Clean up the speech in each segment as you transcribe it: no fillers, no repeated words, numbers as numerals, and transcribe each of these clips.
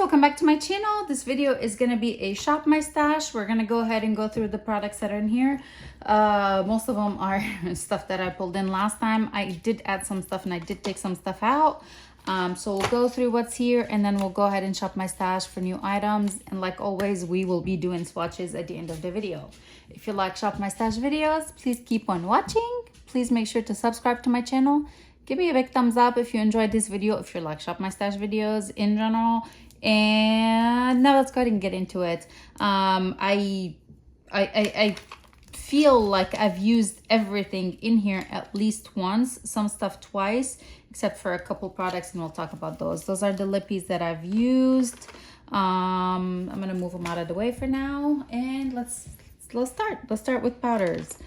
welcome back to my channel. This video is going to be a shop my stash. We're going to go ahead and go through the products that are in here. Most of them are stuff that I pulled in last time. I did add some stuff and I did take some stuff out. So we'll go through what's here and then we'll go ahead and shop my stash for new items. And like always, we will be doing swatches at the end of the video. If you like shop my stash videos, please keep on watching. Please make sure to subscribe to my channel. Give me a big thumbs up if you enjoyed this video, if you like shop my stash videos in general. And now let's go ahead and get into it. I feel like I've used everything in here at least once, some stuff twice, except for a couple products, and we'll talk about those. Those are the lippies that I've used. I'm gonna move them out of the way for now, and let's start. Let's start with powders,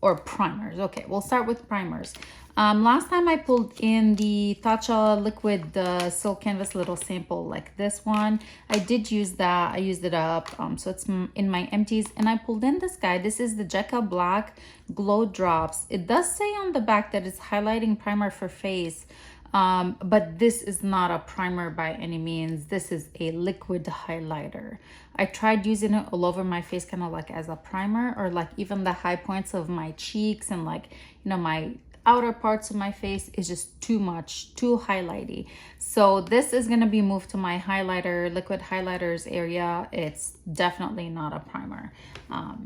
or primers. Okay, we'll start with primers. Last time I pulled in the Tatcha liquid silk canvas little sample like this one. I did use that. I used it up, so it's in my empties, and I pulled in this guy. This is the Jekka Black Glow Drops. It does say on the back that it's highlighting primer for face, but this is not a primer by any means. This is a liquid highlighter. I tried using it all over my face, kind of like as a primer, or like even the high points of my cheeks and like, you know, my outer parts of my face is just too much, too highlighty. So this is going to be moved to my highlighter, liquid highlighters area. It's definitely not a primer.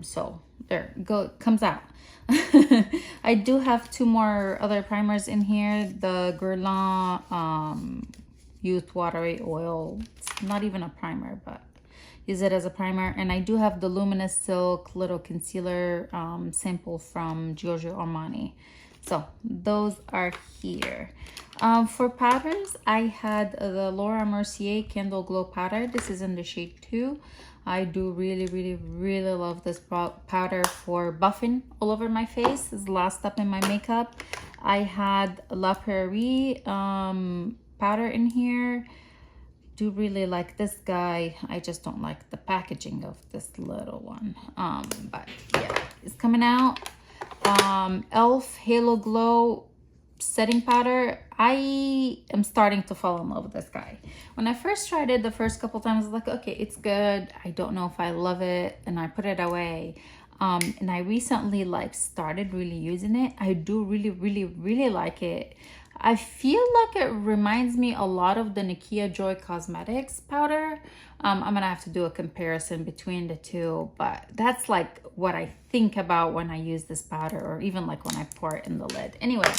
So there comes out. I do have two more other primers in here. The Guerlain Youth Watery Oil. It's not even a primer, but use it as a primer. And I do have the Luminous Silk Little Concealer sample from Giorgio Armani. So those are here. For powders, I had the Laura Mercier Candle Glow Powder. This is in the shade 2. I do really love this powder for buffing all over my face. This is the last step in my makeup. I had La Prairie powder in here. Do really like this guy. I just don't like the packaging of this little one. But yeah, it's coming out. Elf Halo Glow setting powder. I am starting to fall in love with this guy. When I first tried it the first couple times, I was like, okay, it's good. I don't know if I love it, and I put it away. And I recently like started really using it. I do really like it. I feel like it reminds me a lot of the Nakia Joy Cosmetics powder. I'm gonna have to do a comparison between the two, but that's like what I think about when I use this powder, or even like when I pour it in the lid. Anyway,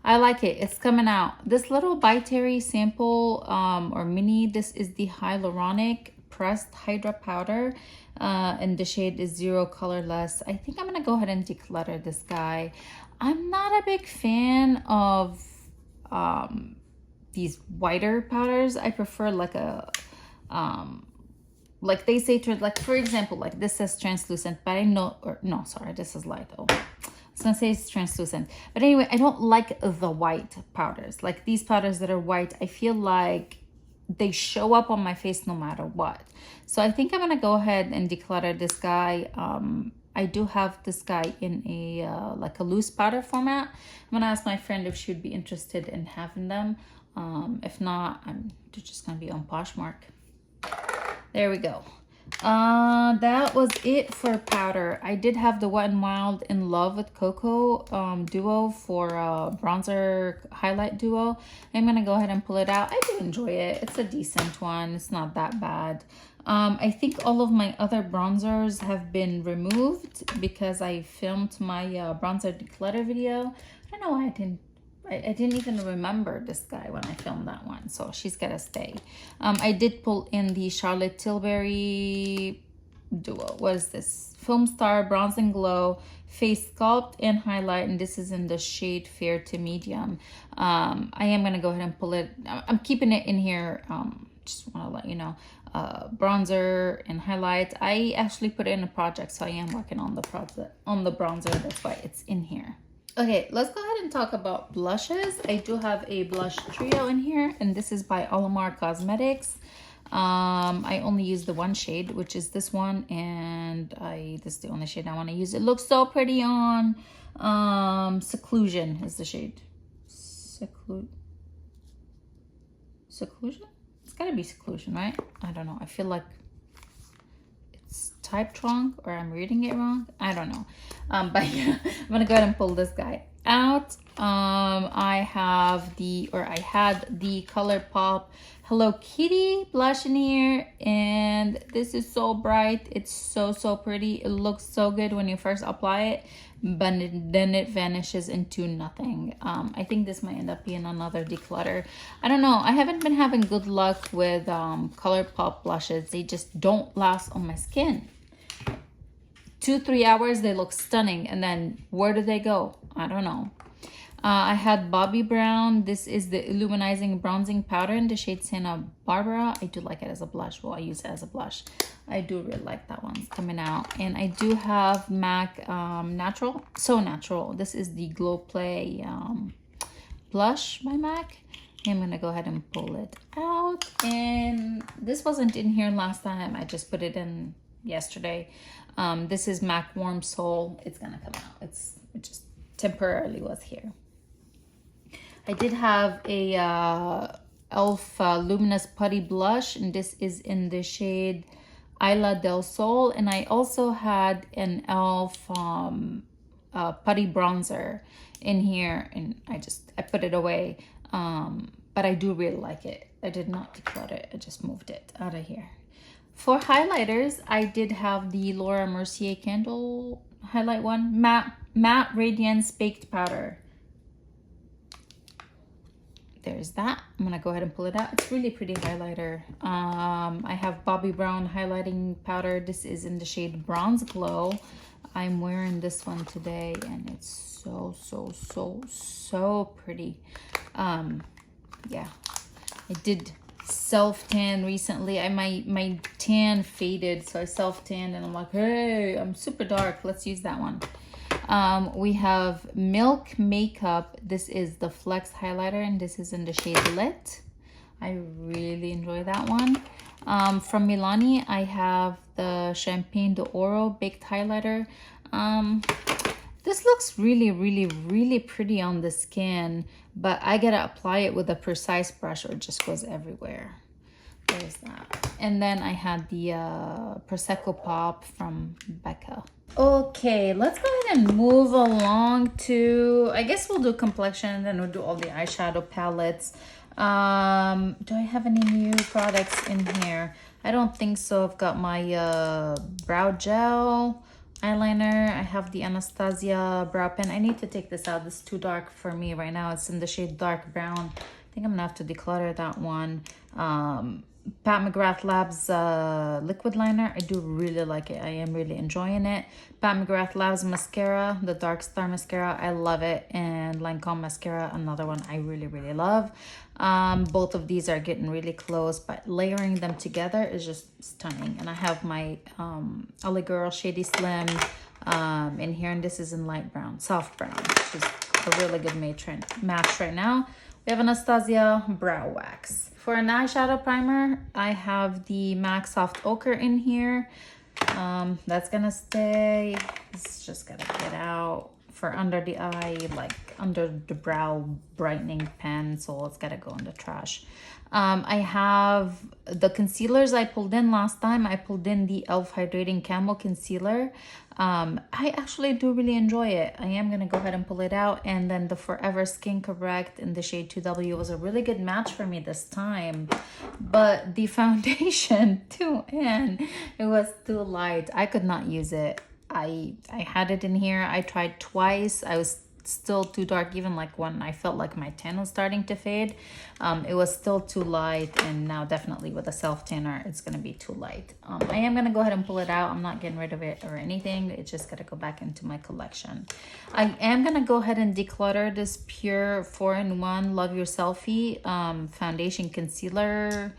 I like it. It's coming out. This little By Terry sample or mini, this is the Hyaluronic Pressed Hydra Powder, and the shade is 0 Colorless. I think I'm gonna go ahead and declutter this guy. I'm not a big fan of these whiter powders. I prefer like a like they say, like for example, like this says translucent, but I know, or no, sorry, this is light. Oh, I was gonna say it's translucent, but anyway, I don't like the white powders. Like these powders that are white, I feel like they show up on my face no matter what. So I think I'm gonna go ahead and declutter this guy. I do have this guy in a like a loose powder format. I'm gonna ask my friend if she would be interested in having them. If not, they're just gonna be on Poshmark. There we go. That was it for powder. I did have the Wet n Wild In Love with Cocoa duo for bronzer highlight duo. I'm gonna go ahead and pull it out. I do enjoy it. It's a decent one. It's not that bad. I think all of my other bronzers have been removed because I filmed my bronzer declutter video. I don't know why I didn't even remember this guy when I filmed that one, so she's gotta stay. I did pull in the Charlotte Tilbury duo. What is this? Film Star Bronze and Glow Face Sculpt and Highlight, and this is in the shade Fair to Medium. I am gonna go ahead and pull it. I'm keeping it in here. Just want to let you know. Bronzer and highlight. I actually put it in a project, so I am working on the project on the bronzer. That's why it's in here. Okay, let's go ahead and talk about blushes. I do have a blush trio in here, and this is by Olimar Cosmetics. I only use the one shade, which is this one, and this is the only shade I want to use. It looks so pretty on. Seclusion is the shade. Seclusion? gotta be Seclusion, right? I don't know. I feel like it's typed wrong or I'm reading it wrong. I don't know. But yeah, I'm gonna go ahead and pull this guy out. I had the ColourPop Hello Kitty blush in here, and this is so bright. It's so pretty. It looks so good when you first apply it, but then it vanishes into nothing. I think this might end up being another declutter. I don't know. I haven't been having good luck with ColourPop blushes. They just don't last on my skin. 2-3 hours, they look stunning, and then where do they go? I don't know. I had Bobbi Brown. This is the Illuminizing Bronzing Powder in the shade Santa Barbara. I do like it as a blush. Well, I use it as a blush. I do really like that one. It's coming out. And I do have MAC Natural. So Natural. This is the Glow Play blush by MAC. I'm going to go ahead and pull it out. And this wasn't in here last time. I just put it in yesterday. This is MAC Warm Soul. It's going to come out. It just temporarily was here. I did have a e.l.f. Luminous Putty Blush, and this is in the shade Isla del Sol. And I also had an e.l.f. Putty Bronzer in here, and I put it away. But I do really like it. I did not declutter it. I just moved it out of here. For highlighters, I did have the Laura Mercier Candle highlight one, Matte Radiance Baked Powder. There's that. I'm gonna go ahead and pull it out. It's really pretty highlighter. I have Bobbi Brown highlighting powder. This is in the shade Bronze Glow. I'm wearing this one today, and it's so pretty. Yeah, I did self-tan recently. My tan faded, so I self-tanned, and I'm like, hey, I'm super dark. Let's use that one. We have Milk Makeup. This is the Flex highlighter, and this is in the shade Lit. I really enjoy that one. From Milani, I have the Champagne d'Oro Baked Highlighter. This looks really pretty on the skin, but I gotta apply it with a precise brush or it just goes everywhere. There's that. And then I had the Prosecco Pop from Becca. Okay, let's go ahead and move along to, I guess we'll do Complexion, and then we'll do all the eyeshadow palettes. Do I have any new products in here? I don't think so. I've got my brow gel, eyeliner. I have the Anastasia brow pen. I need to take this out. This is too dark for me right now. It's in the shade dark brown. I think I'm gonna have to declutter that one. Pat McGrath Labs liquid liner. I do really like it. I am really enjoying it. Pat McGrath Labs mascara, the Dark Star mascara. I love it. And Lancome mascara, another one I really love. Both of these are getting really close, but layering them together is just stunning. And I have my LA Girl Shady Slim in here, and this is in light brown, soft brown, which is a really good match right now. We have Anastasia Brow Wax. For an eyeshadow primer, I have the MAC Soft Ochre in here. That's gonna stay. It's just gotta get out. For under the eye, like under the brow brightening pen, so it's gotta go in the trash. I have the concealers I pulled in last time. I pulled in the e.l.f. Hydrating Camel Concealer. I actually do really enjoy it. I am gonna go ahead and pull it out. And then the Forever Skin Correct in the shade 2W was a really good match for me this time. But the foundation, 2N, it was too light. I could not use it. I had it in here. I tried twice. I was still too dark, even like when I felt like my tan was starting to fade. It was still too light, and now definitely with a self tanner it's gonna be too light. I am gonna go ahead and pull it out. I'm not getting rid of it or anything. It's just gotta go back into my collection. I am gonna go ahead and declutter this Pure 4-in-1 Love Your Selfie foundation concealer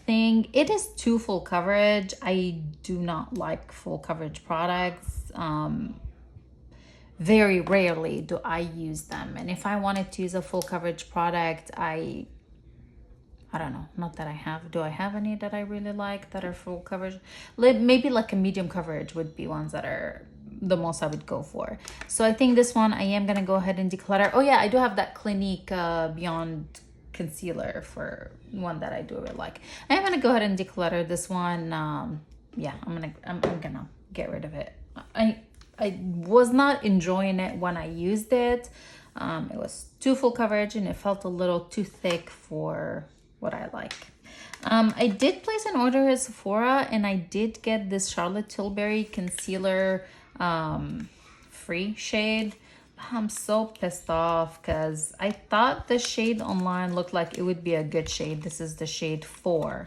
thing. It is too full coverage. I do not like full coverage products. Very rarely do I use them, and if I wanted to use a full coverage product, I don't know, not that I have. Do I have any that I really like that are full coverage? Maybe like a medium coverage would be ones that are the most I would go for. So I think this one I am gonna go ahead and declutter. Oh yeah, I do have that Clinique Beyond concealer for one that I do really like. I'm gonna go ahead and declutter this one. Yeah, I'm gonna get rid of it. I was not enjoying it when I used it. It was too full coverage and it felt a little too thick for what I like. I did place an order at Sephora and I did get this Charlotte Tilbury concealer free shade. I'm so pissed off because I thought the shade online looked like it would be a good shade. This is the shade 4.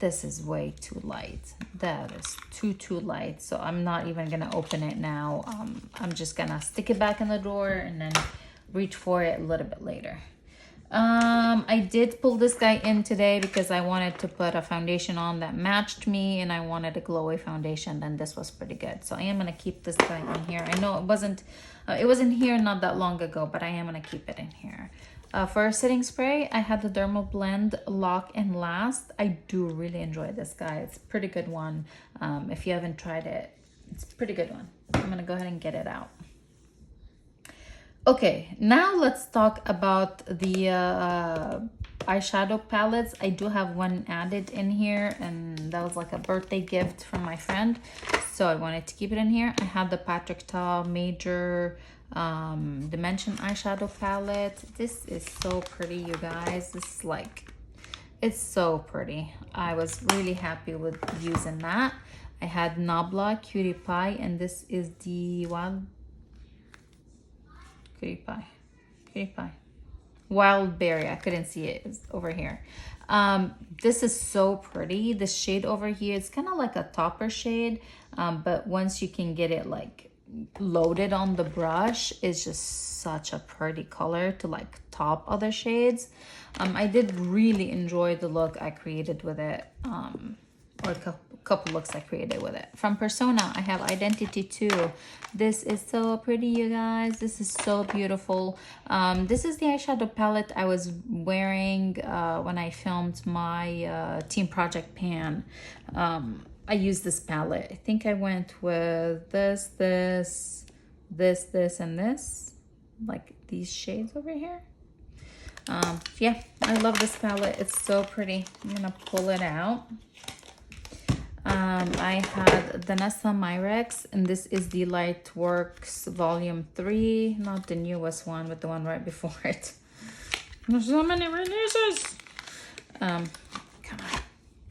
This is way too light. That is too light. So I'm not even gonna open it now. I'm just gonna stick it back in the drawer and then reach for it a little bit later. I did pull this guy in today because I wanted to put a foundation on that matched me and I wanted a glowy foundation. Then this was pretty good. So I am gonna keep this guy in here. I know it wasn't here not that long ago, but I am gonna keep it in here. For a setting spray, I had the Dermal Blend Lock and Last. I do really enjoy this guy. It's a pretty good one. If you haven't tried it, it's a pretty good one. I'm gonna go ahead and get it out. Okay, now let's talk about the eyeshadow palettes. I do have one added in here and that was like a birthday gift from my friend. So I wanted to keep it in here. I have the Patrick Ta Major Dimension eyeshadow palette. This is so pretty, you guys. This is like, it's so pretty. I was really happy with using that. I had Nabla Cutie Pie and this is the Cutie Pie. Wild Berry. I couldn't see it. It's over here. This is so pretty. The shade over here, it's kind of like a topper shade, but once you can get it like loaded on the brush, it's just such a pretty color to like top other shades. I did really enjoy the look I created with it, or a couple looks I created with it. From Persona, I have Identity 2. This is so pretty, you guys. This is so beautiful. This is the eyeshadow palette I was wearing when I filmed my Team Project Pan. I used this palette. I think I went with this, and this. Like these shades over here. Yeah, I love this palette. It's so pretty. I'm gonna pull it out. I had Vanessa Myrex, and this is the Lightworks Volume 3, not the newest one, but the one right before it. There's so many releases. Come on.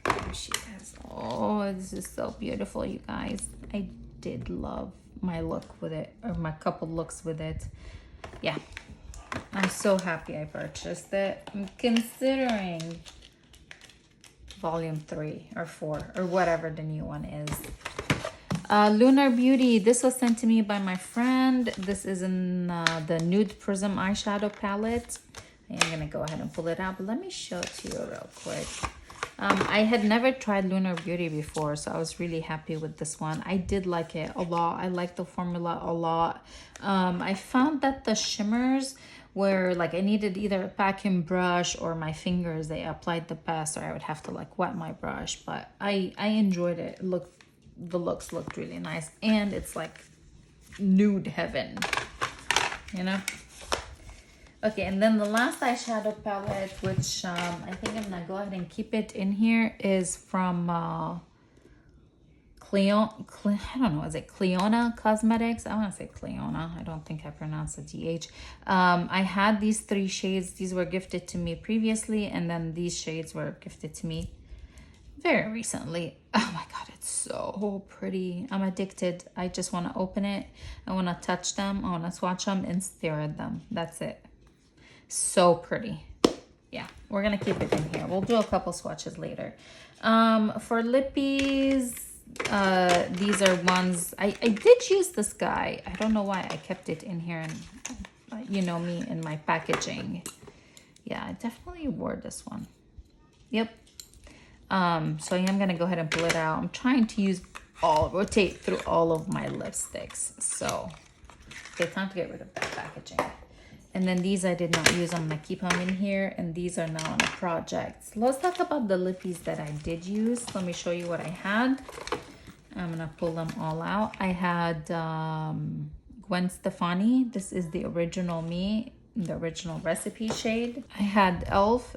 There she is. Oh, this is so beautiful, you guys. I did love my look with it, or my couple looks with it. Yeah, I'm so happy I purchased it. I'm considering Volume 3 or 4 or whatever the new one is. Lunar Beauty. This was sent to me by my friend. This is in the Nude Prism eyeshadow palette. I am gonna go ahead and pull it out, but let me show it to you real quick. I had never tried Lunar Beauty before, so I was really happy with this one. I did like it a lot. I like the formula a lot. I found that the shimmers where like I needed either a vacuum brush or my fingers, they applied the best, or I would have to like wet my brush, but I enjoyed it. The looks looked really nice, and it's like nude heaven, you know. Okay, and then the last eyeshadow palette, which I think I'm gonna go ahead and keep it in here, is from I don't know, is it Cleona Cosmetics? I want to say Cleona. I don't think I pronounced the DH. I had these 3 shades. These were gifted to me previously, and then these shades were gifted to me very recently. Oh my god, it's so pretty. I'm addicted. I just want to open it. I want to touch them. I want to swatch them and stare at them. That's it. So pretty. Yeah, we're gonna keep it in here. We'll do a couple swatches later. For lippies, these are ones I did use this guy. I don't know why I kept it in here, and you know me in my packaging. Yeah, I definitely wore this one. Yep. So I am gonna go ahead and pull it out. I'm trying to rotate through all of my lipsticks. So okay, time to get rid of that packaging. And then these I did not use. I'm gonna keep them in here, and these are now on a project. So let's talk about the lippies that I did use. Let me show you what I had. I'm gonna pull them all out. I had Gwen Stefani. This is the Original Me. the original recipe shade. I had e.l.f.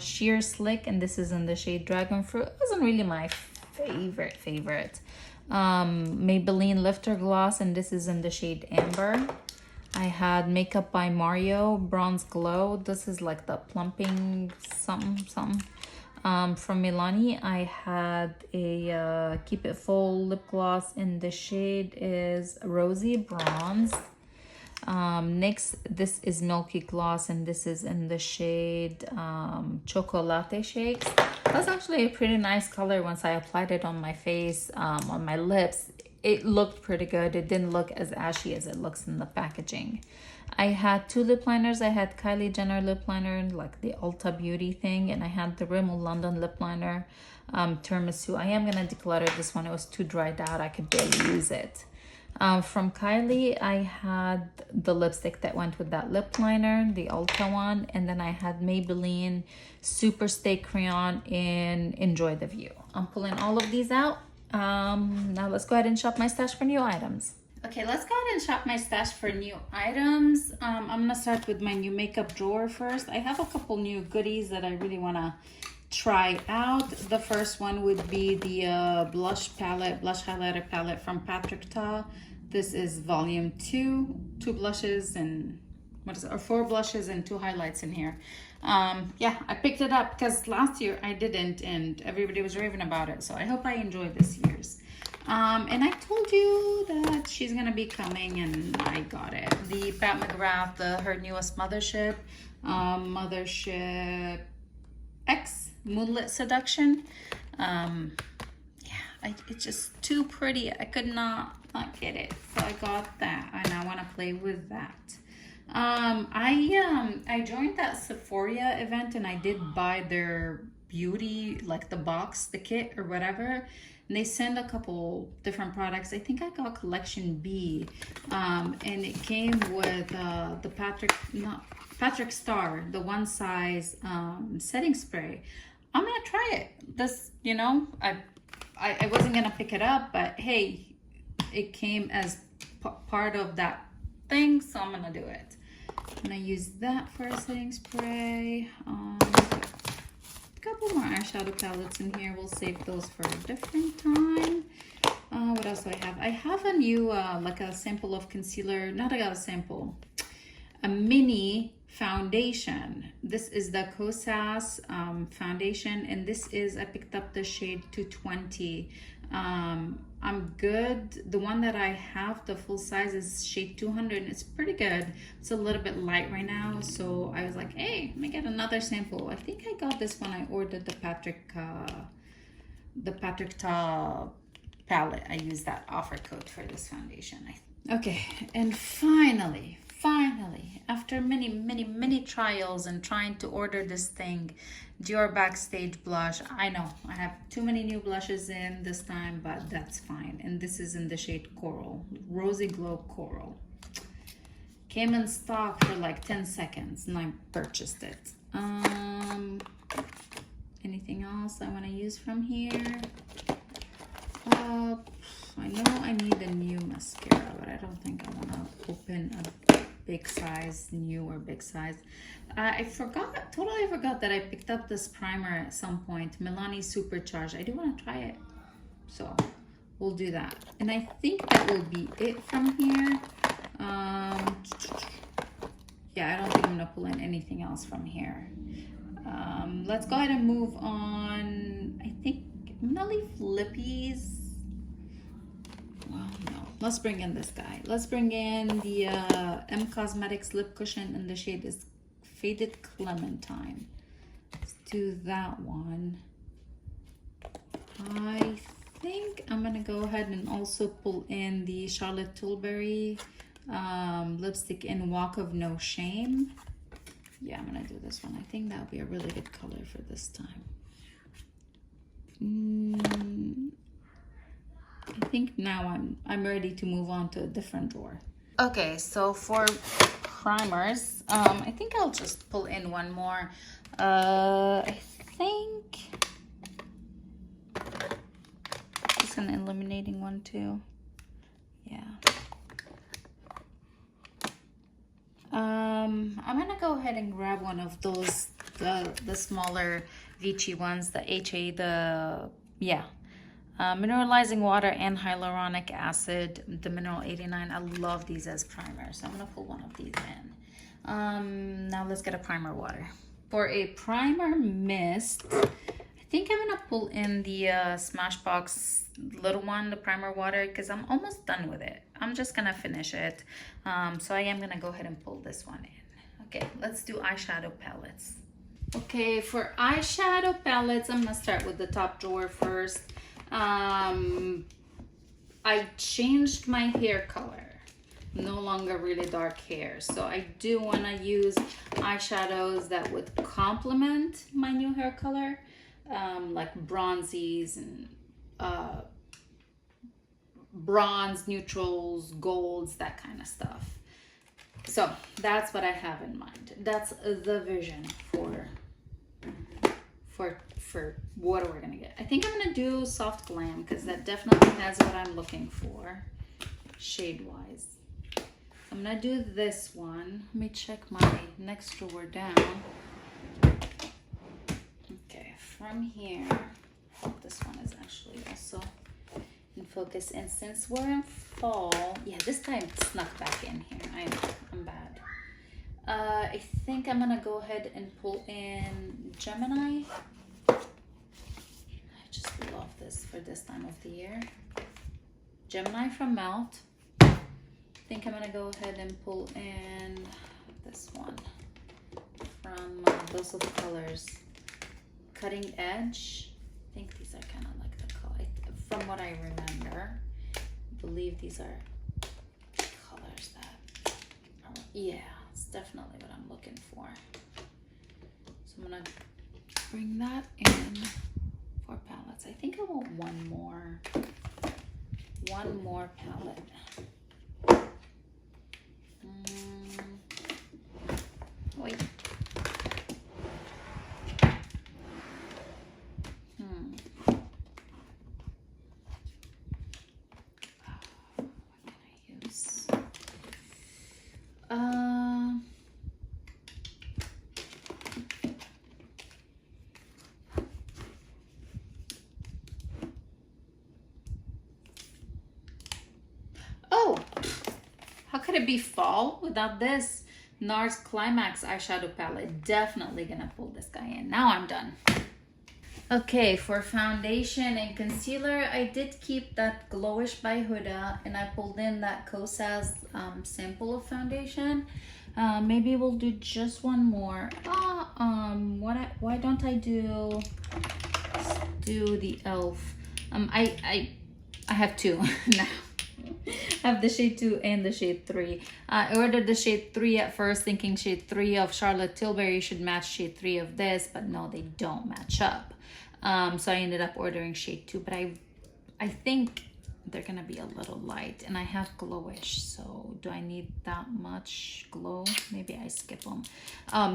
Sheer Slick, and this is in the shade Dragon Fruit. It wasn't really my favorite. Maybelline Lifter Gloss, and this is in the shade Amber. I had Makeup by Mario Bronze Glow. This is like the plumping something. From Milani. I had a Keep It Full lip gloss, and the shade is Rosy Bronze. Next, this is Milky Gloss, and this is in the shade Chocolate Shakes. That's actually a pretty nice color. Once I applied it on my face, on my lips, it looked pretty good. It didn't look as ashy as it looks in the packaging. I had two lip liners. I had Kylie Jenner lip liner, like the Ulta Beauty thing, and I had the Rimmel London lip liner, Tiramisu. I am gonna declutter this one. It was too dried out. I could barely use it. From Kylie, I had the lipstick that went with that lip liner, the Ulta one, and then I had Maybelline Super Stay Crayon in Enjoy the View. I'm pulling all of these out. Now let's go ahead and shop my stash for new items. Okay, let's go ahead and shop my stash for new items. I'm gonna start with my new makeup drawer first. I have a couple new goodies that I really wanna try out. The first one would be the blush highlighter palette from Patrick Ta. This is volume 2, 2 blushes and or 4 blushes and 2 highlights in here. Yeah, I picked it up because last year I didn't, and everybody was raving about it. So I hope I enjoy this year's. And I told you that she's gonna be coming, and I got it. The Pat McGrath, her newest Mothership, Mothership X Moonlit Seduction. Yeah, it's just too pretty. I could not get it, so I got that, and I want to play with that. I joined that Sephora event, and I did buy their beauty, like the box, the kit or whatever, and they send a couple different products. I think I got Collection B, and it came with the Patrick Star, the one size setting spray. I'm gonna try it. This, you know, I wasn't gonna pick it up, but hey, it came as part of that thing, so I'm gonna do it. I'm gonna use that for a setting spray. A couple more eyeshadow palettes in here. We'll save those for a different time. What else do I have? I have a new like a sample of concealer. Not a sample, a mini foundation. This is the Kosas foundation, and this is, I picked up the shade 220. I'm good. The one that I have, the full size, is shade 200, and it's pretty good. It's a little bit light right now, so I was like, hey, let me get another sample. I think I got this when I ordered the Patrick Ta palette. I used that offer code for this foundation. Okay, and finally, after many trials and trying to order this thing, Dior Backstage blush. I know I have too many new blushes in this time, but that's fine. And this is in the shade Coral, Rosy Glow Coral. Came in stock for like 10 seconds, and I purchased it. Anything else I want to use from here? I know I need a new mascara, but I don't think I want to open a big size, new or big size. I totally forgot that I picked up this primer at some point, Milani Supercharged. I do want to try it, so we'll do that. And I think that will be it from here. Yeah, I don't think I'm gonna pull in anything else from here. Let's go ahead and move on. I think I'm gonna leave lippies. Well, no, let's bring in this guy. Let's bring in the M Cosmetics lip cushion, and the shade is Faded Clementine. Let's do that one. I think I'm gonna go ahead and also pull in the Charlotte Tilbury lipstick in Walk of No Shame. Yeah, I'm gonna do this one. I think that would be a really good color for this time. I think now I'm ready to move on to a different drawer. Okay, so for primers, I think I'll just pull in one more. I think it's an illuminating one too. Yeah. ahead and grab one of those, the smaller Vichy ones, the mineralizing water and hyaluronic acid, the mineral 89. I love these as primers, so I'm gonna pull one of these in. Now let's get a primer water. For a primer mist, I think I'm gonna pull in the Smashbox little one, the primer water, because I'm almost done with it. I'm just gonna finish it. So I am gonna go ahead and pull this one in. Okay, let's do eyeshadow palettes. Okay, for eyeshadow palettes, I'm gonna start with the top drawer first. I changed my hair color. No longer really dark hair, so I do want to use eyeshadows that would complement my new hair color, like bronzies and bronze, neutrals, golds, that kind of stuff. So that's what I have in mind. That's the vision for what we're gonna get. I think I'm gonna do soft glam because that definitely has what I'm looking for shade wise. I'm gonna do this one. Let me check my next drawer down. Okay, from here, this one is actually also in focus. And since we're in fall, yeah, this time it snuck back in here. I'm bad. I think I'm gonna go ahead and pull in Gemini. I just love this for this time of the year. Gemini from Melt. I think I'm gonna go ahead and pull in this one from Those of Colors. Cutting Edge. I think these are kind of like the color. From what I remember, I believe these are colors that are, yeah, it's definitely what I'm looking for. So I'm gonna bring that in for palettes. I think I want one more palette. Wait. How could it be fall without this? NARS Climax eyeshadow palette. Definitely gonna pull this guy in. Now I'm done. Okay, for foundation and concealer, I did keep that Glowish by Huda, and I pulled in that Kosas sample of foundation. Maybe we'll do just one more. Why don't I do the e.l.f. I have two now. I have the shade 2 and the shade 3. I ordered the shade 3 at first, thinking shade 3 of Charlotte Tilbury should match shade 3 of this, but no, they don't match up. So I ended up ordering shade 2, but I think they're gonna be a little light, and I have Glowish, so do I need that much glow? Maybe I skip them.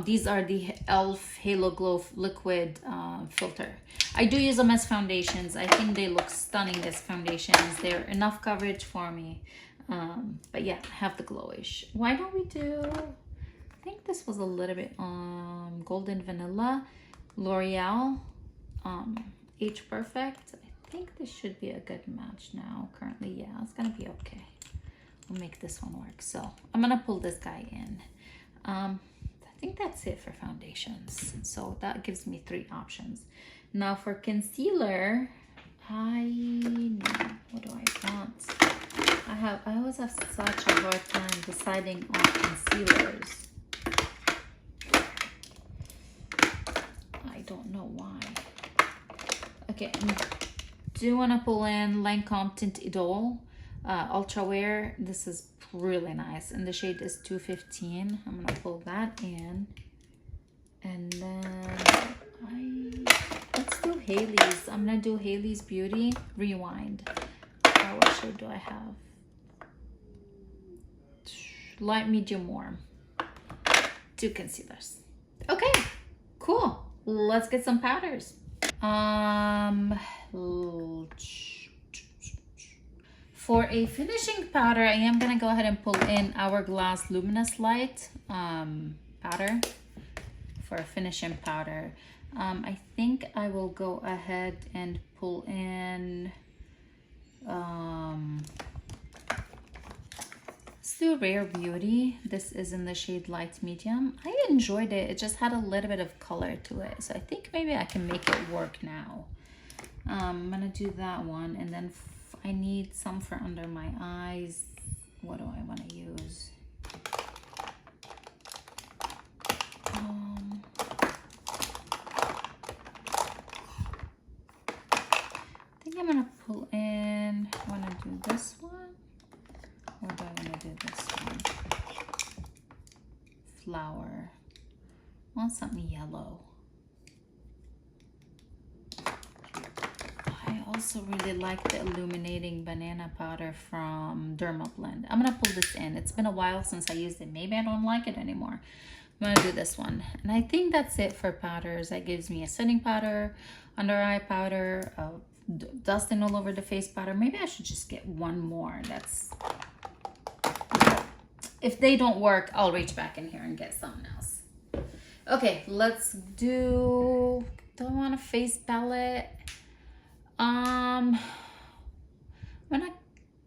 These are the e.l.f. Halo Glow Liquid filter. I do use them as foundations. I think they look stunning as foundations. They're enough coverage for me. But yeah, I have the Glowish. Why don't we do, I think this was a little bit Golden Vanilla, L'Oreal, H Perfect. I think this should be a good match now. Currently, yeah, it's gonna be okay. We'll make this one work. So I'm gonna pull this guy in. I think that's it for foundations. So that gives me 3 options. Now for concealer, what do I want? I always have such a hard time deciding on concealers. I don't know why. Okay, I do want to pull in Lancome Tint Idole Ultra Wear. This is really nice, and the shade is 215. I'm gonna pull that in, and then let's do Hailey's. I'm gonna do Hailey's Beauty Rewind. What shade do I have? Light, medium, warm. 2 concealers. Okay, cool. Let's get some powders. For a finishing powder, I am gonna go ahead and pull in Hourglass Luminous Light powder. for a finishing powder. I think I will go ahead and pull in, let's do Rare Beauty. This is in the shade Light Medium. I enjoyed it. It just had a little bit of color to it. So I think maybe I can make it work now. I'm gonna do that one, and then I need some for under my eyes. What do I want to use? I think I'm gonna pull in. I want to do this one, or do I want to do this one? Flower. I want something yellow. I also really like the illuminating banana powder from Dermablend. I'm gonna pull this in. It's been a while since I used it. Maybe I don't like it anymore. I'm gonna do this one, and I think that's it for powders. That gives me a setting powder, under eye powder, dusting all over the face powder. Maybe I should just get one more. That's, if they don't work, I'll reach back in here and get something else. Okay, let's do I want a face palette? I'm gonna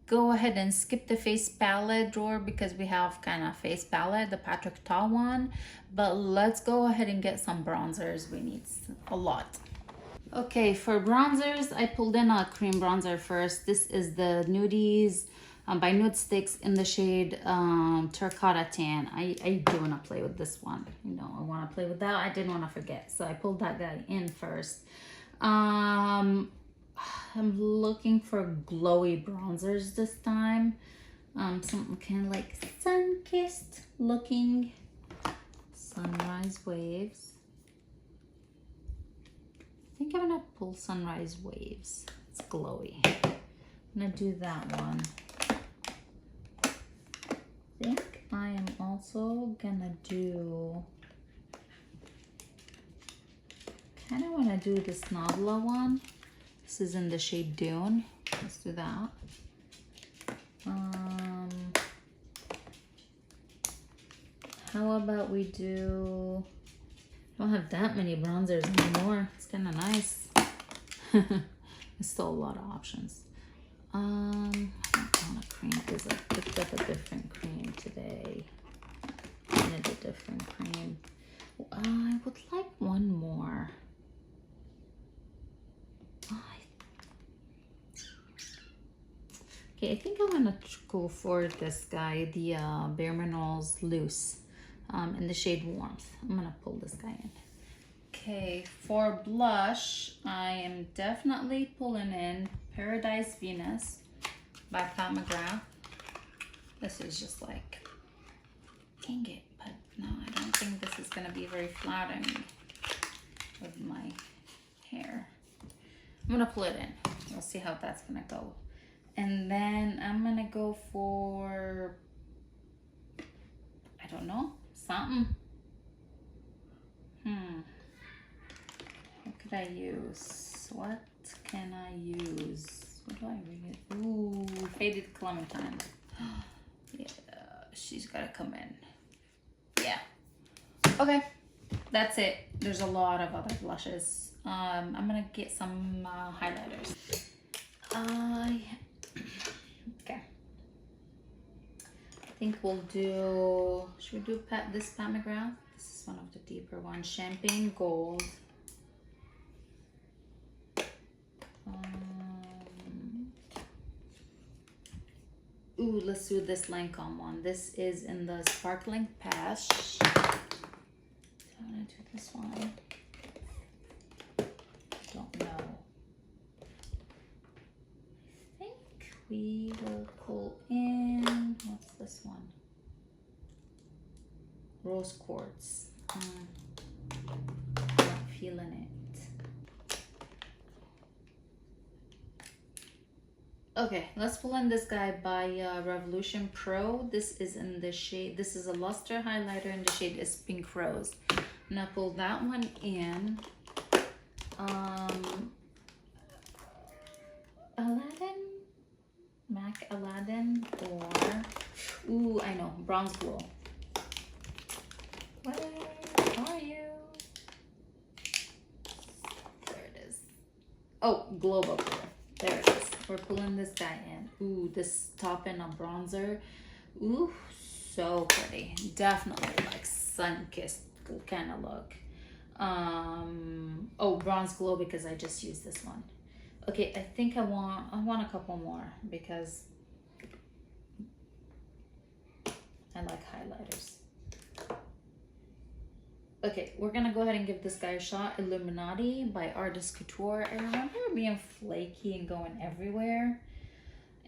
go ahead and skip the face palette drawer because we have kind of face palette, the Patrick Ta one, but let's go ahead and get some bronzers. We need a lot. Okay, for bronzers, I pulled in a cream bronzer first. This is the Nudies by Nude Sticks in the shade Terracotta Tan. I do want to play with this one. You know, I want to play with that. I didn't want to forget, so I pulled that guy in first. I'm looking for glowy bronzers this time. Something kind of like sun-kissed looking. Sunrise Waves. I think I'm gonna pull Sunrise Waves. It's glowy. I'm gonna do that one. I think I am also gonna do, kind of want to do this Nabla one. This is in the shade Dune. Let's do that. How about we do, I don't have that many bronzers anymore. It's kind of nice. There's still a lot of options. I don't want a cream because I picked up a different cream today. I need a different cream. I would like one more. Okay, I think I'm gonna go for this guy, the Bare Minerals Loose, in the shade Warmth. I'm gonna pull this guy in. Okay, for blush, I am definitely pulling in Paradise Venus by Pat McGrath. This is just like, dang it, but no, I don't think this is gonna be very flattering with my hair. I'm gonna pull it in. We'll see how that's gonna go. And then I'm gonna go for, I don't know, something. What could I use? What can I use? What do I read? Ooh, Faded Clementine. Yeah, she's gotta come in. Yeah. Okay, that's it. There's a lot of other blushes. I'm gonna get some highlighters. Okay. I think we'll do, should we do this Pat McGrath? This is one of the deeper ones. Champagne Gold. Ooh, let's do this Lancome one. This is in the Sparkling Peach. I'm gonna do this one. Don't know. We will pull in, what's this one? Rose Quartz. Not feeling it. Okay, let's pull in this guy by Revolution Pro. This is in the shade, this is a luster highlighter in the shade is Pink Rose. I'm gonna pull that one in. Aladdin? MAC Aladdin, or, ooh, I know, Bronze Glow. Where are you? Oh, globe up there. There it is. We're pulling this guy in. Ooh, this top and a bronzer. Ooh, so pretty. Definitely like sun-kissed kind of look. Oh, bronze glow because I just used this one. Okay, I think I want a couple more because I like highlighters. Okay, we're gonna go ahead and give this guy a shot. Illuminati by Artist Couture. I remember being flaky and going everywhere.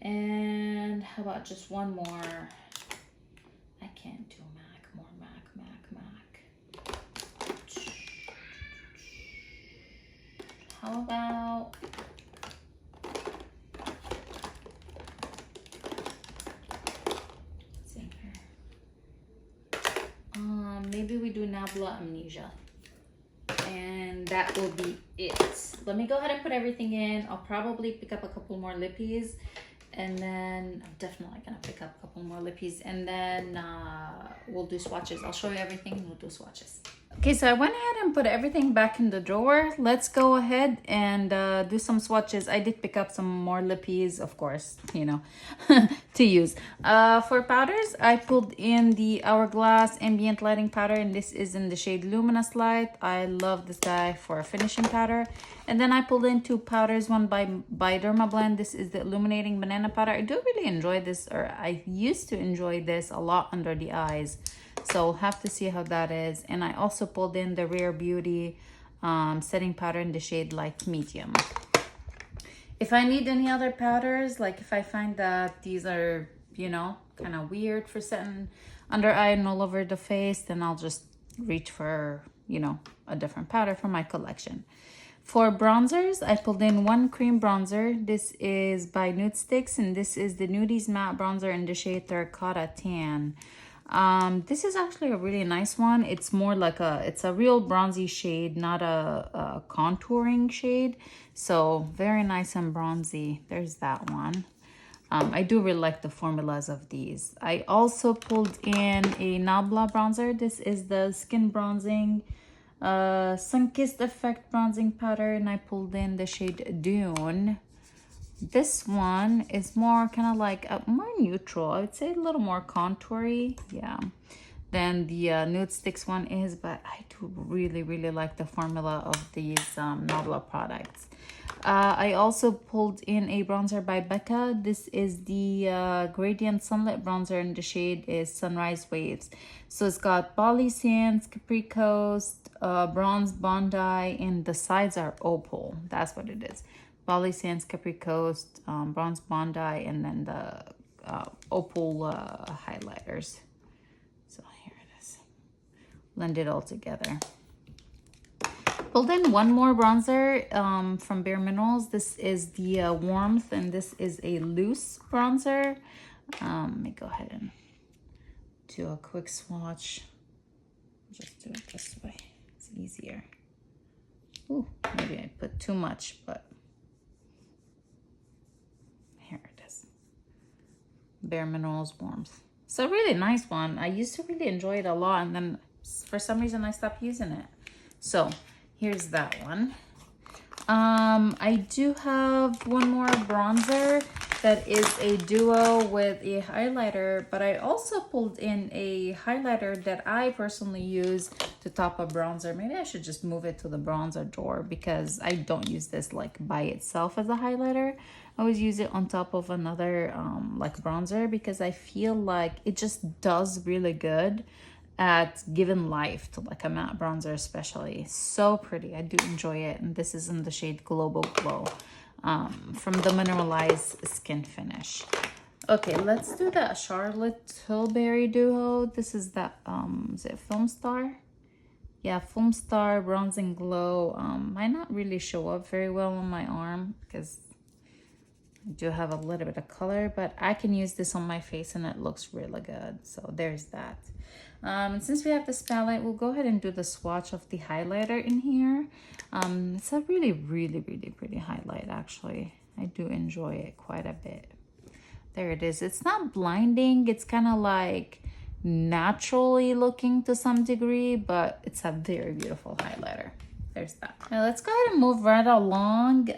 And how about just one more? I can't do MAC, more MAC. How about maybe we do Nabla Amnesia, and that will be it. Let me go ahead and put everything in. I'll probably pick up a couple more lippies, and then I'm definitely gonna pick up a couple more lippies, and then we'll do swatches. I'll show you everything and we'll do swatches. Okay, so I went ahead and put everything back in the drawer. Let's go ahead and do some swatches. I did pick up some more lippies, of course, you know, to use. For powders, I pulled in the Hourglass Ambient Lighting Powder, and this is in the shade Luminous Light. I love this guy for a finishing powder. And then I pulled in two powders, one by Dermablend. This is the Illuminating Banana Powder. I do really enjoy this, or I used to enjoy this a lot under the eyes. So we'll have to see how that is. And I also pulled in the Rare Beauty setting powder in the shade Light Medium. If I need any other powders, like if I find that these are, you know, kind of weird for setting under eye and all over the face, then I'll just reach for, you know, a different powder from my collection. For bronzers, I pulled in one cream bronzer. This is by Nude Sticks, and this is the Nudies Matte Bronzer in the shade Terracotta Tan. This is actually a really nice one. It's more like it's a real bronzy shade, not a contouring shade. So very nice and bronzy. There's that one. I do really like the formulas of these. I also pulled in a Nabla bronzer. This is the Skin Bronzing Sun-Kissed Effect Bronzing Powder, and I pulled in the shade Dune. This one is more kind of like more neutral. I would say a little more contoury, yeah, than the Nude Sticks one is, but I do really, really like the formula of these Nabla products. I also pulled in a bronzer by Becca. This is the Gradient Sunlit Bronzer, and the shade is Sunrise Waves. So it's got Bali Sands, Capri Coast, Bronze Bondi, and the sides are opal. That's what it is. Bali Sands, Capri Coast, Bronze Bondi, and then the opal highlighters. So here it is. Blend it all together. Pulled in one more bronzer from Bare Minerals. This is the Warmth, and this is a loose bronzer. Let me go ahead and do a quick swatch. Just do it this way. It's easier. Ooh, maybe I put too much, but here it is. Bare Minerals Warmth. It's a really nice one. I used to really enjoy it a lot, and then for some reason I stopped using it. So here's that one. I do have one more bronzer that is a duo with a highlighter, but I also pulled in a highlighter that I personally use to top a bronzer. Maybe I should just move it to the bronzer drawer because I don't use this like by itself as a highlighter. I always use it on top of another like bronzer because I feel like it just does really good at giving life to like a matte bronzer, especially. So pretty. I do enjoy it. And this is in the shade Global Glow from the Mineralized Skin Finish. Okay, let's do that Charlotte Tilbury duo. This is that, is it Film Star? Yeah, Film Star Bronzing Glow. Might not really show up very well on my arm because I do have a little bit of color, but I can use this on my face and it looks really good. So there's that. Since we have this palette, we'll go ahead and do the swatch of the highlighter in here. It's a really, really, really pretty highlight, actually. I do enjoy it quite a bit. There it is. It's not blinding. It's kind of like naturally looking to some degree, but it's a very beautiful highlighter. there's that. Now let's go ahead and move right along.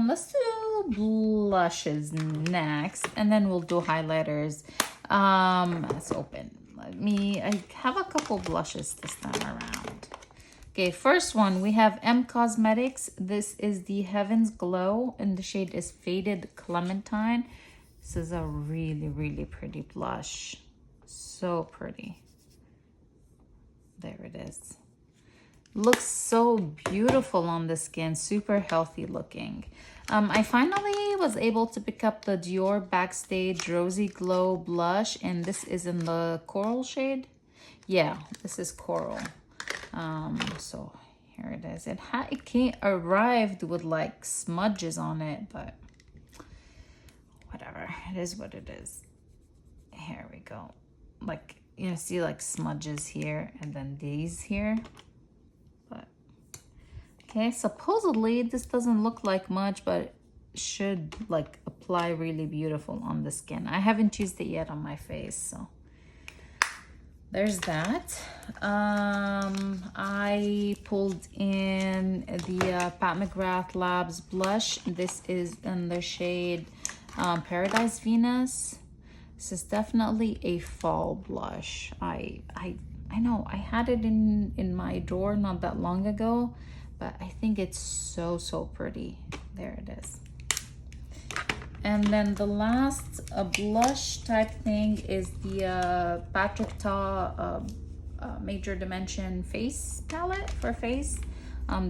Let's do blushes next, and then we'll do highlighters. Let's open. I have a couple blushes this time around. Okay, first one, we have M Cosmetics. This is the Heaven's Glow, and the shade is Faded Clementine. This is a really, really pretty blush. So pretty. There it is. Looks so beautiful on the skin, super healthy looking. I finally was able to pick up the Dior Backstage Rosy Glow blush, and this is in the coral shade. Yeah, this is coral. So here it is. It arrived with like smudges on it, but whatever. It is what it is. Here we go. Like, you see like smudges here and then these here. But okay, supposedly this doesn't look like much, but it should like apply really beautiful on the skin. I haven't used it yet on my face, so there's that. I pulled in the Pat McGrath Labs blush. This is in the shade Paradise Venus. This is definitely a fall blush. I know I had it in my drawer not that long ago, but I think it's so pretty. There it is. And then the last blush type thing is the Patrick Ta Major Dimension Face Palette for face.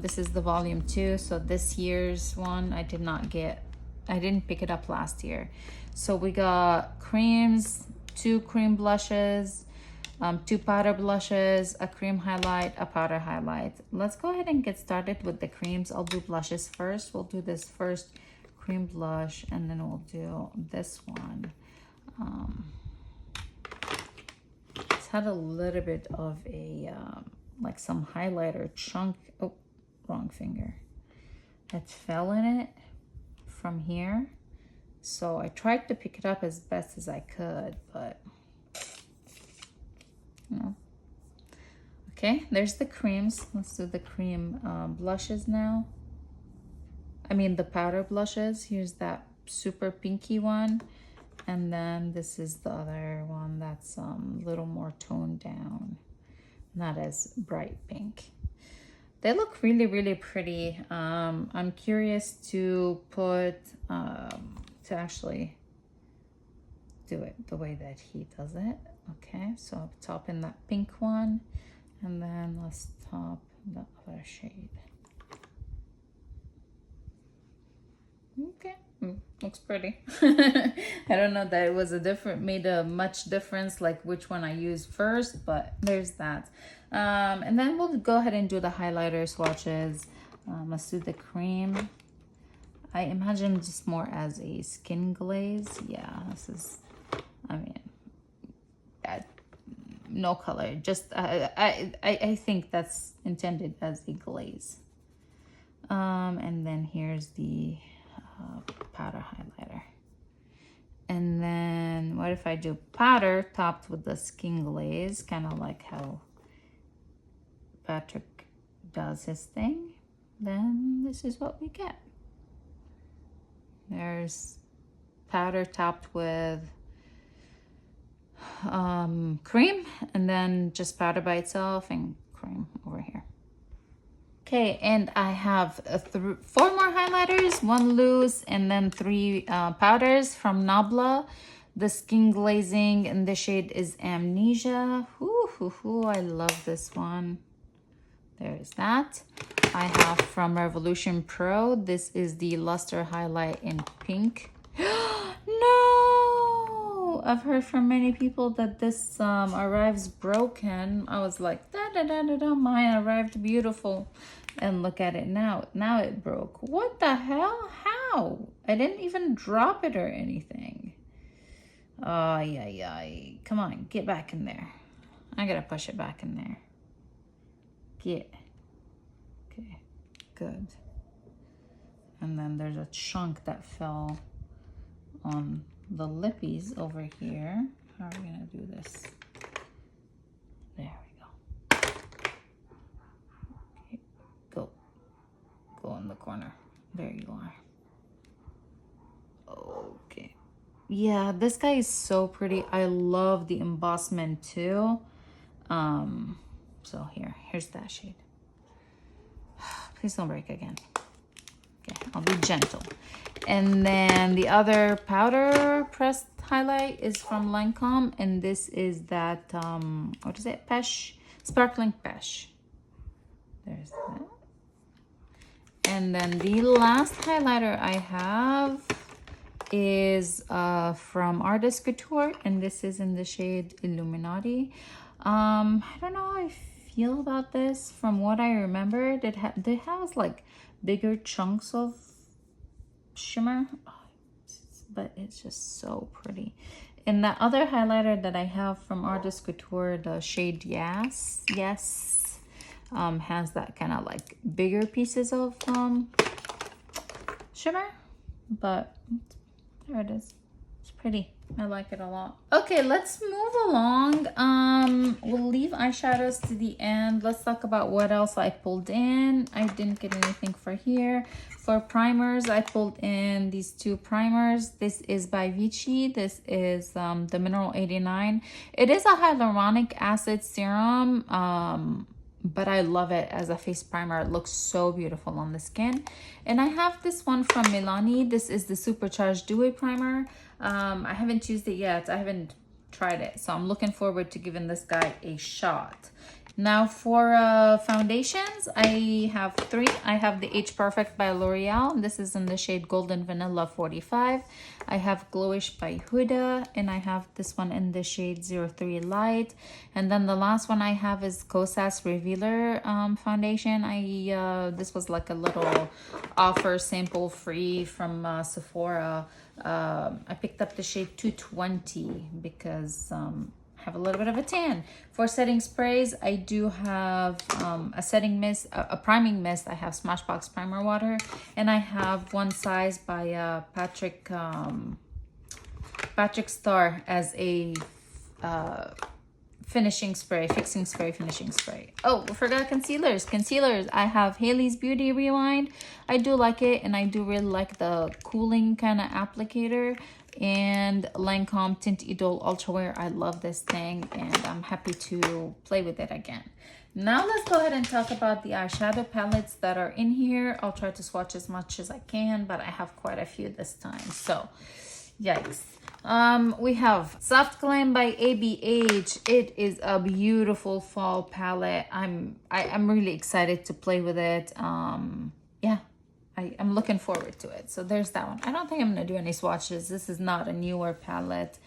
This is the volume 2, so this year's one I didn't pick it up last year. So we got creams, 2 cream blushes, 2 powder blushes, a cream highlight, a powder highlight. Let's go ahead and get started with the creams. I'll do blushes first. We'll do this first cream blush, and then we'll do this one. It's had a little bit of a like some highlighter chunk. Oh, wrong finger. It fell in it from here, so I tried to pick it up as best as I could, but no. Okay, there's the creams. Let's do the cream blushes now. I mean the powder blushes. Here's that super pinky one, and then this is the other one that's a little more toned down, not as bright pink. They look really pretty. I'm curious to put to actually do it the way that he does it. Okay, so I'll top in that pink one, and then let's top the other shade. Okay, looks pretty. I don't know that it was made a much difference like which one I used first, but there's that. And then we'll go ahead and do the highlighter swatches. Let's do the cream. I imagine just more as a skin glaze. Yeah, this is, I mean, no color, just I think that's intended as a glaze. And then here's the powder highlighter. And then what if I do powder topped with the skin glaze, kind of like how Patrick does his thing? Then this is what we get. There's powder topped with cream, and then just powder by itself and cream over here. Okay, and I have 4 more highlighters, 1 loose, and then 3 powders from Nabla. The skin glazing in the shade is Amnesia. I love this one. There is that. I have from Revolution Pro. This is the Luster Highlight in pink. No! I've heard from many people that this arrives broken. I was like, mine arrived beautiful. And look at it now. Now it broke. What the hell? How? I didn't even drop it or anything. Come on, get back in there. I gotta push it back in there. Get. Okay, good. And then there's a chunk that fell on the lippies over here. How are we gonna do this? There we go. Okay, go. corner. There you are. Okay. Yeah, this guy is so pretty. I love the embossment too. So here's that shade. Please don't break again. Okay, I'll be gentle. And then the other powder pressed highlight is from Lancome, and this is that what is it? Pesh, sparkling pesh. There's that. And then the last highlighter I have is from Artist Couture, and this is in the shade Illuminati. I don't know how I feel about this. From what I remember, it has like bigger chunks of shimmer, but it's just so pretty. And the other highlighter that I have from Artist Couture, the shade Yes, has that kind of like bigger pieces of shimmer, but there it is. It's pretty. I like it a lot. Okay, let's move along. We'll leave eyeshadows to the end. Let's talk about what else I pulled in. I didn't get anything for here. For primers, I pulled in these two primers. This is by Vichy. This is the Mineral 89. It is a hyaluronic acid serum, but I love it as a face primer. It looks so beautiful on the skin. And I have this one from Milani. This is the Supercharged Dewy Primer. I haven't used it yet. I haven't tried it, so I'm looking forward to giving this guy a shot. Now for foundations, I have three. I have the Age Perfect by L'Oreal. This is in the shade Golden Vanilla 45. I have Glowish by Huda, and I have this one in the shade 03 Light. And then the last one I have is Kosas Revealer foundation. This was like a little offer sample free from Sephora. I picked up the shade 220 because I have a little bit of a tan. For setting sprays, I do have a setting mist, a priming mist. I have Smashbox Primer Water, and I have One Size by Patrick Star as a finishing spray, fixing spray, finishing spray. Oh, we forgot concealers. I have Hailey's Beauty Rewind. I do like it, and I do really like the cooling kind of applicator. And Lancome Tint Idole Ultra Wear. I love this thing, and I'm happy to play with it again. Now let's go ahead and talk about the eyeshadow palettes that are in here. I'll try to swatch as much as I can, but I have quite a few this time, so yikes. We have Soft Glam by ABH. It is a beautiful fall palette. I'm really excited to play with it. Yeah, I'm looking forward to it. So there's that one. I don't think I'm gonna do any swatches. This is not a newer palette,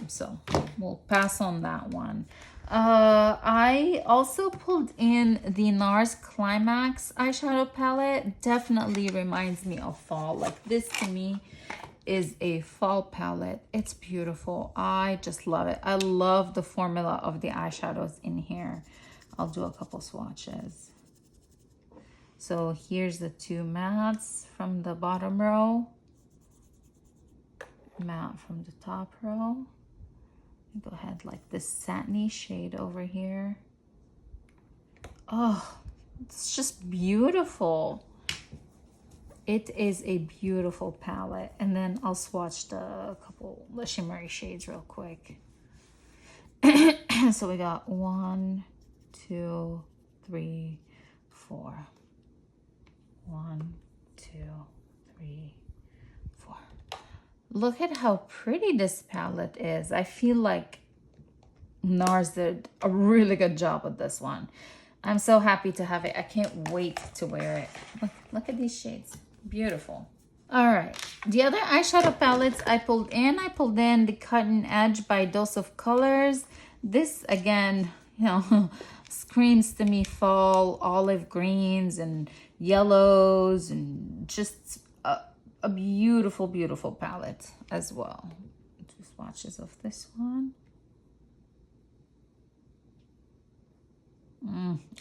so we'll pass on that one. I also pulled in the NARS Climax eyeshadow palette. Definitely reminds me of fall. Like, this to me is a fall palette. It's beautiful. I just love it. I love the formula of the eyeshadows in here. I'll do a couple swatches. So here's the two mattes from the bottom row, matte from the top row. Go ahead, like this satiny shade over here. Oh, it's just beautiful. It is a beautiful palette. And then I'll swatch the shimmery shades real quick. So we got 1, 2, 3, 4. 1, 2, 3, 4. Look at how pretty this palette is. I feel like NARS did a really good job with this one. I'm so happy to have it. I can't wait to wear it. Look at these shades. Beautiful. All right. The other eyeshadow palettes I pulled in the Cutting Edge by Dose of Colors. This, again, you know, screams to me fall, olive greens and yellows, and just a beautiful, beautiful palette as well. 2 swatches of this one.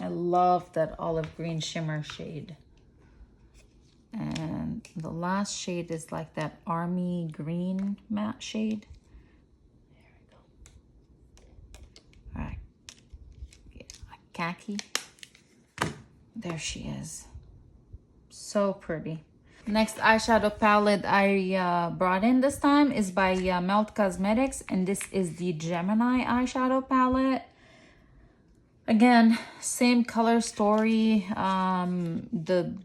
I love that olive green shimmer shade. And the last shade is like that army green matte shade. There we go. All right. Yeah, khaki. There she is. So pretty. Next eyeshadow palette I brought in this time is by Melt Cosmetics, and this is the Gemini eyeshadow palette. Again, same color story. The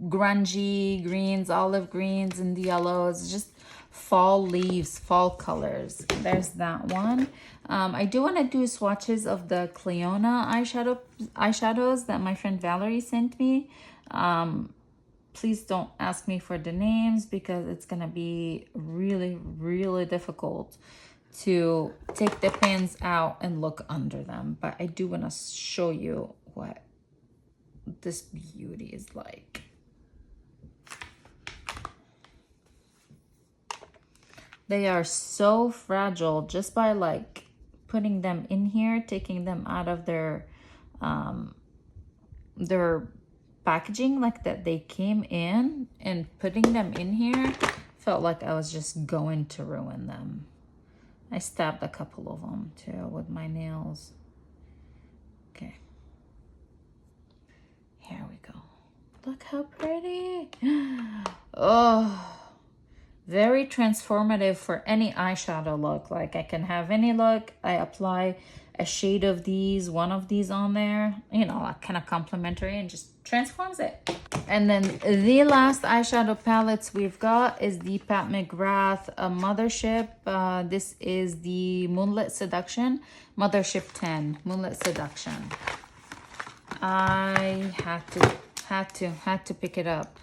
grungy greens, olive greens, and the yellows, just fall leaves, fall colors. There's that one. I do want to do swatches of the Cleona eyeshadows that my friend Valerie sent me. Please don't ask me for the names because it's gonna be really, really difficult to take the pins out and look under them. But I do want to show you what this beauty is like. They are so fragile just by like putting them in here, taking them out of their packaging like that they came in, and putting them in here felt like I was just going to ruin them. I stabbed a couple of them too with my nails. Okay. Here we go. Look how pretty. Oh, very transformative for any eyeshadow look. Like I can have any look. I apply a shade of these, one of these on there, you know, like kind of complimentary, and just transforms it. And then the last eyeshadow palettes we've got is the Pat McGrath Mothership. This is the Moonlit Seduction, Mothership 10, Moonlit Seduction. I had to pick it up.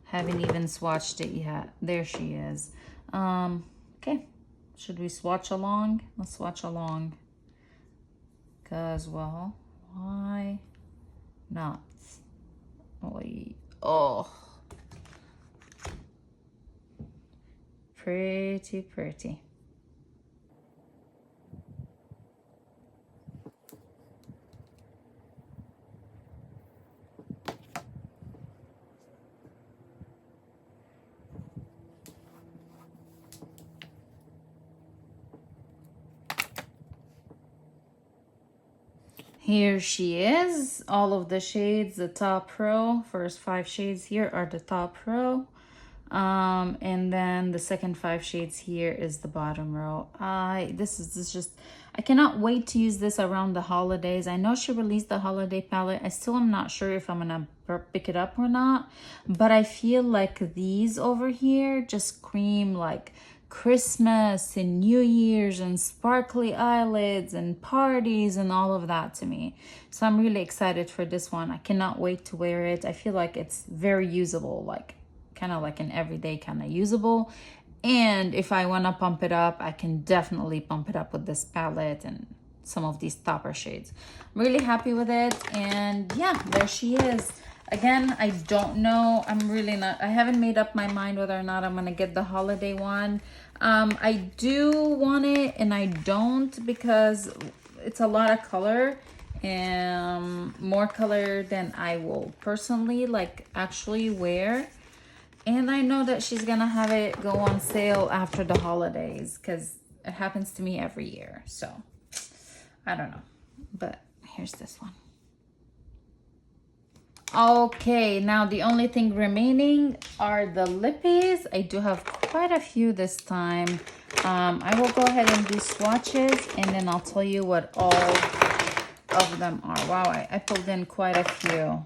Haven't even swatched it yet. There she is. Okay, should we swatch along? Let's swatch along. Cause, well, why not? Oh, pretty, pretty. Here she is, all of the shades, the top row. First 5 shades here are the top row. And then the second 5 shades here is the bottom row. This is just, I cannot wait to use this around the holidays. I know she released the holiday palette. I still am not sure if I'm gonna pick it up or not, but I feel like these over here just scream like Christmas and New Year's and sparkly eyelids and parties and all of that to me. So I'm really excited for this one. I cannot wait to wear it. I feel like it's very usable, like kind of like an everyday kind of usable. And if I want to pump it up, I can definitely pump it up with this palette and some of these topper shades. I'm really happy with it. And yeah, there she is. Again, I don't know. I haven't made up my mind whether or not I'm going to get the holiday one. I do want it and I don't, because it's a lot of color and more color than I will personally like actually wear. And I know that she's gonna have it go on sale after the holidays because it happens to me every year. So I don't know, but here's this one. Okay, now the only thing remaining are the lippies. I do have quite a few this time. I will go ahead and do swatches and then I'll tell you what all of them are. Wow, I pulled in quite a few.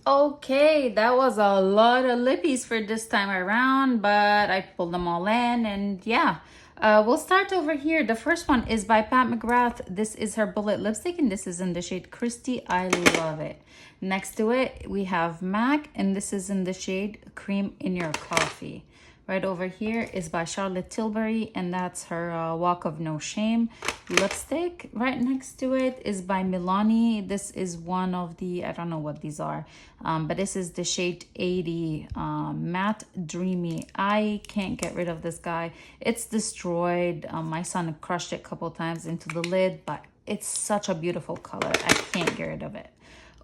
Okay, that was a lot of lippies for this time around, but I pulled them all in, and yeah. We'll start over here. The first one is by Pat McGrath. This is her bullet lipstick, and this is in the shade Christy. I love it. Next to it, we have MAC, and this is in the shade Cream in Your Coffee. Right over here is by Charlotte Tilbury, and that's her Walk of No Shame lipstick. Right next to it is by Milani. This is one of the, I don't know what these are, but this is the shade 80 Matte Dreamy. I can't get rid of this guy. It's destroyed. My son crushed it a couple times into the lid, but it's such a beautiful color. I can't get rid of it.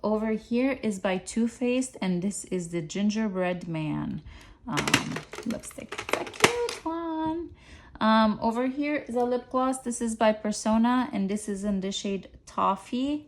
Over here is by Too Faced, and this is the Gingerbread Man lipstick. It's a cute one. Over here is a lip gloss. This is by Persona, and this is in the shade Toffee.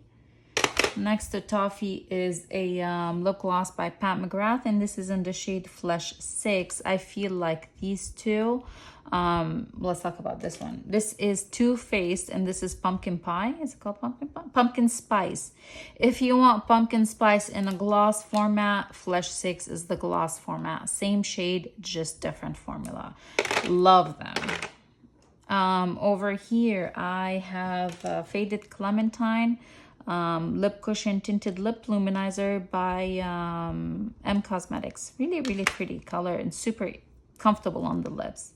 Next to Toffee is a lip gloss by Pat McGrath, and this is in the shade Flesh 6. I feel like these two, let's talk about this one. This is Too Faced, and this is Pumpkin Pie. Is it called Pumpkin Pie? Pumpkin Spice. If you want Pumpkin Spice in a gloss format, Flesh 6 is the gloss format. Same shade, just different formula. Love them. Over here, I have Faded Clementine lip cushion tinted lip luminizer by M Cosmetics. Really, really pretty color and super comfortable on the lips.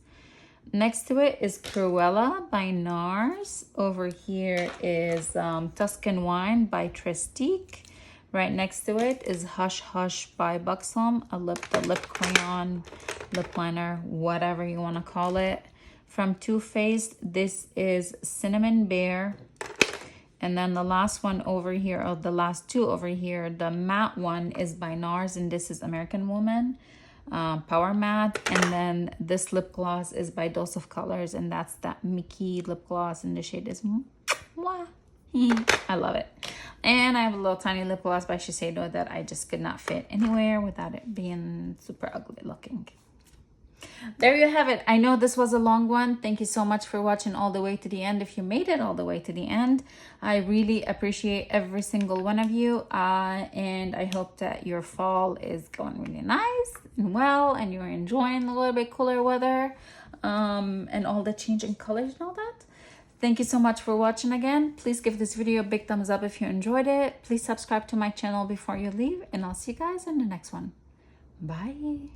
Next to it is Cruella by NARS. Over here is Tuscan Wine by Trestique. Right next to it is Hush Hush by Buxom, the lip crayon, lip liner, whatever you want to call it. From Too Faced, this is Cinnamon Bear. And then the last one over here, or the last two over here, the matte one is by NARS, and this is American Woman, Power Matte. And then this lip gloss is by Dose of Colors, and that's that Mickey lip gloss, and the shade is Mwah. I love it. And I have a little tiny lip gloss by Shiseido that I just could not fit anywhere without it being super ugly looking. There you have it. I know this was a long one. Thank you so much for watching all the way to the end. If you made it all the way to the end, I really appreciate every single one of you. And I hope that your fall is going really nice and well, and you're enjoying a little bit cooler weather and all the changing colors and all that. Thank you so much for watching again. Please give this video a big thumbs up if you enjoyed it. Please subscribe to my channel before you leave, and I'll see you guys in the next one. Bye.